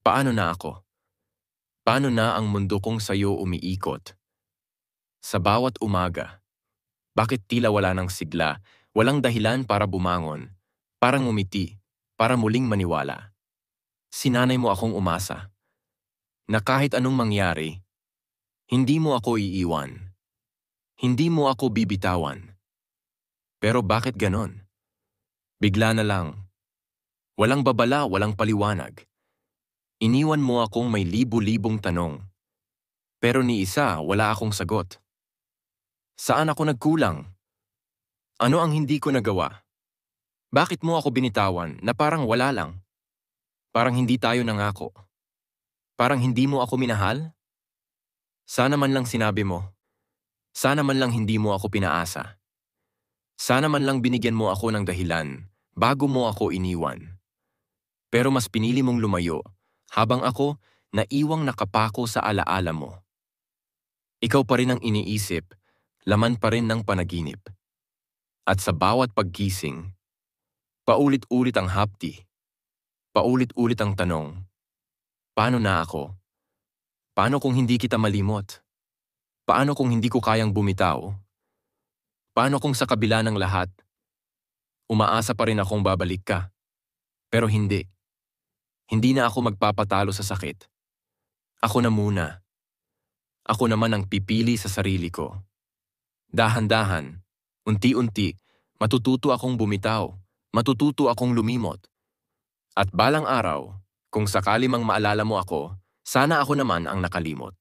Paano na ako? Paano na ang mundo kong sayo umiikot? Sa bawat umaga, bakit tila wala ng sigla, walang dahilan para bumangon, parang umiti, para muling maniwala? Sinanay mo akong umasa, na kahit anong mangyari, hindi mo ako iiwan, hindi mo ako bibitawan. Pero bakit ganon? Bigla na lang, walang babala, walang paliwanag. Iniwan mo akong may libu-libong tanong, pero ni isa wala akong sagot. Saan ako nagkulang? Ano ang hindi ko nagawa? Bakit mo ako binitawan na parang wala lang? Parang hindi tayo nangako. Parang hindi mo ako minahal? Sana man lang sinabi mo. Sana man lang hindi mo ako pinaasa. Sana man lang binigyan mo ako ng dahilan bago mo ako iniwan. Pero mas pinili mong lumayo habang ako naiwang nakapako sa alaala mo. Ikaw pa rin ang iniisip, laman pa rin ng panaginip. At sa bawat paggising, paulit-ulit ang hapdi, paulit-ulit ang tanong, paano na ako? Paano kung hindi kita malimot? Paano kung hindi ko kayang bumitaw? Paano kung sa kabila ng lahat, umaasa pa rin akong babalik ka? Pero hindi. Hindi na ako magpapatalo sa sakit. Ako na muna. Ako naman ang pipili sa sarili ko. Dahan-dahan, unti-unti, matututo akong bumitaw, matututo akong lumimot. At balang araw, kung sakali mang maalala mo ako, sana ako naman ang nakalimot.